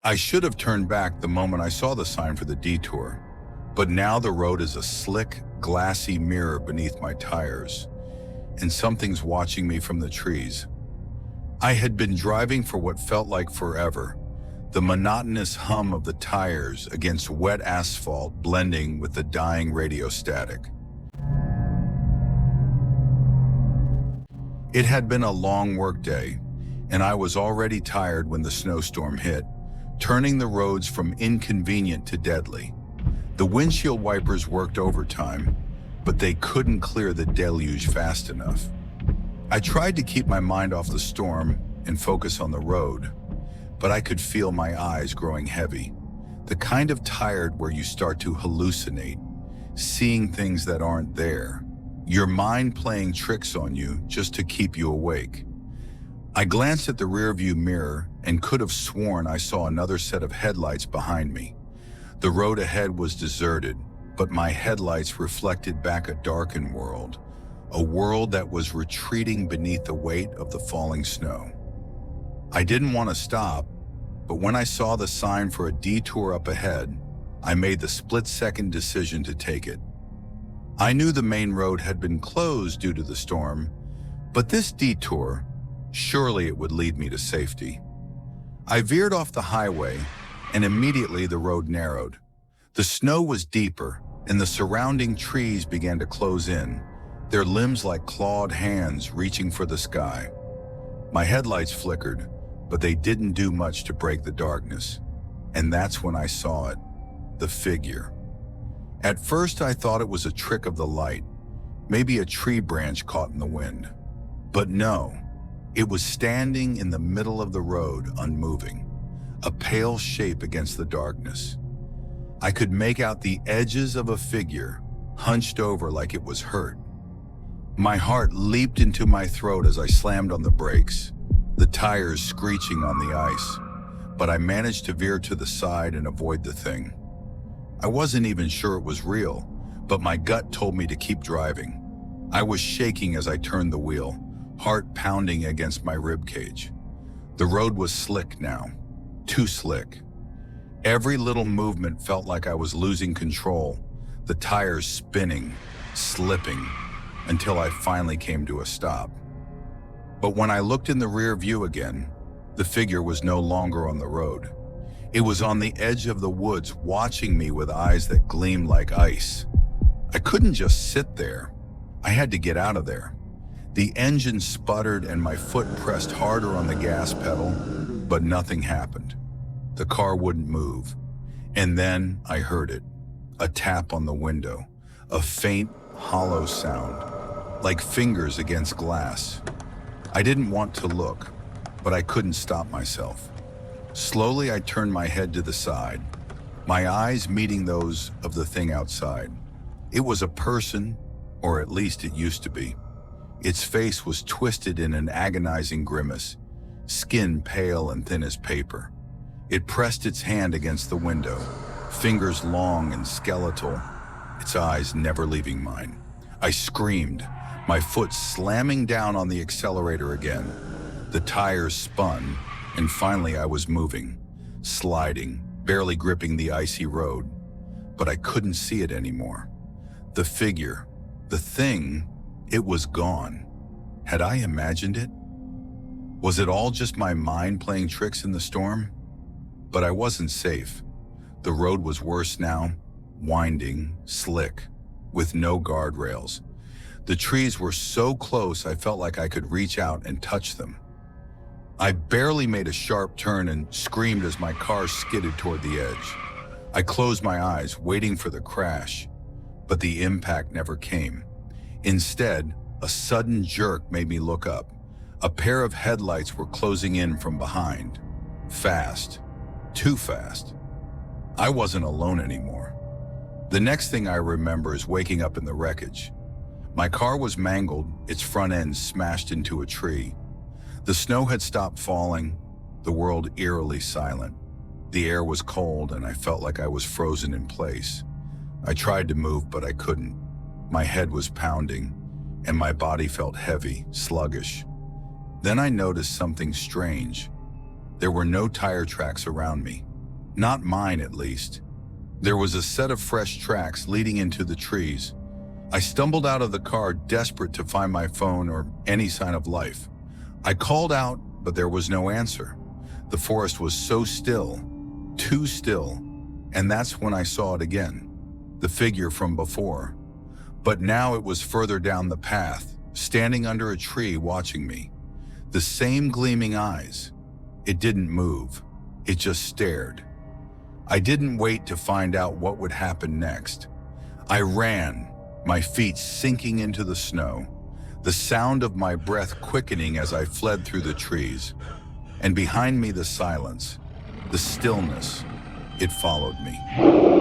I should have turned back the moment I saw the sign for the detour, but now the road is a slick, glassy mirror beneath my tires, and something's watching me from the trees. I had been driving for what felt like forever, the monotonous hum of the tires against wet asphalt blending with the dying radio static. It had been a long workday, and I was already tired when the snowstorm hit, turning the roads from inconvenient to deadly. The windshield wipers worked overtime, but they couldn't clear the deluge fast enough. I tried to keep my mind off the storm and focus on the road, but I could feel my eyes growing heavy, the kind of tired where you start to hallucinate, seeing things that aren't there, your mind playing tricks on you just to keep you awake. I glanced at the rearview mirror and could have sworn I saw another set of headlights behind me. The road ahead was deserted, but my headlights reflected back a darkened world, a world that was retreating beneath the weight of the falling snow. I didn't want to stop, but when I saw the sign for a detour up ahead, I made the split-second decision to take it. I knew the main road had been closed due to the storm, but this detour, surely it would lead me to safety. I veered off the highway, and immediately the road narrowed. The snow was deeper, and the surrounding trees began to close in, their limbs like clawed hands reaching for the sky. My headlights flickered, but they didn't do much to break the darkness. And that's when I saw it, the figure. At first I thought it was a trick of the light, maybe a tree branch caught in the wind. But no. It was standing in the middle of the road, unmoving, a pale shape against the darkness. I could make out the edges of a figure, hunched over like it was hurt. My heart leaped into my throat as I slammed on the brakes, the tires screeching on the ice, but I managed to veer to the side and avoid the thing. I wasn't even sure it was real, but my gut told me to keep driving. I was shaking as I turned the wheel, heart pounding against my ribcage. The road was slick now, too slick. Every little movement felt like I was losing control, the tires spinning, slipping, until I finally came to a stop. But when I looked in the rear view again, the figure was no longer on the road. It was on the edge of the woods, watching me with eyes that gleamed like ice. I couldn't just sit there. I had to get out of there. The engine sputtered and my foot pressed harder on the gas pedal, but nothing happened. The car wouldn't move. And then I heard it, a tap on the window, a faint, hollow sound, like fingers against glass. I didn't want to look, but I couldn't stop myself. Slowly, I turned my head to the side, my eyes meeting those of the thing outside. It was a person, or at least it used to be. Its face was twisted in an agonizing grimace, skin pale and thin as paper. It pressed its hand against the window, fingers long and skeletal, its eyes never leaving mine. I screamed, my foot slamming down on the accelerator again. The tires spun, and finally I was moving, sliding, barely gripping the icy road. But I couldn't see it anymore. The figure, the thing, it was gone. Had I imagined it? Was it all just my mind playing tricks in the storm? But I wasn't safe. The road was worse now, winding, slick, with no guardrails. The trees were so close I felt like I could reach out and touch them. I barely made a sharp turn and screamed as my car skidded toward the edge. I closed my eyes, waiting for the crash, but the impact never came. Instead, a sudden jerk made me look up. A pair of headlights were closing in from behind. Fast. Too fast. I wasn't alone anymore. The next thing I remember is waking up in the wreckage. My car was mangled, its front end smashed into a tree. The snow had stopped falling, the world eerily silent. The air was cold and I felt like I was frozen in place. I tried to move, but I couldn't. My head was pounding, and my body felt heavy, sluggish. Then I noticed something strange. There were no tire tracks around me, Not mine, at least. There was a set of fresh tracks leading into the trees. I stumbled out of the car, desperate to find my phone or any sign of life. I called out, but there was no answer. The forest was so still, too still, and that's when I saw it again, the figure from before. But now it was further down the path, standing under a tree watching me. The same gleaming eyes. It didn't move. It just stared. I didn't wait to find out what would happen next. I ran, my feet sinking into the snow, the sound of my breath quickening as I fled through the trees. And behind me, the silence, the stillness. It followed me.